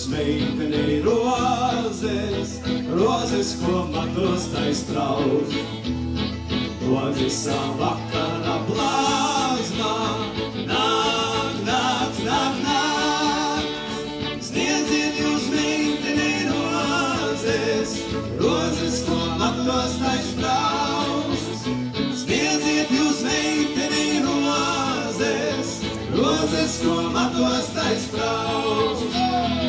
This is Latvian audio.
meitenei rozes, rozes, ko matos tais trauz. Rozes savakara plazma, nāk, nāk, nāk, nāk. Sniedziet jūs meitenei rozes, rozes, ko matos tais trauz. Sniedziet jūs meitenei rozes, rozes, ko matos tais trauz.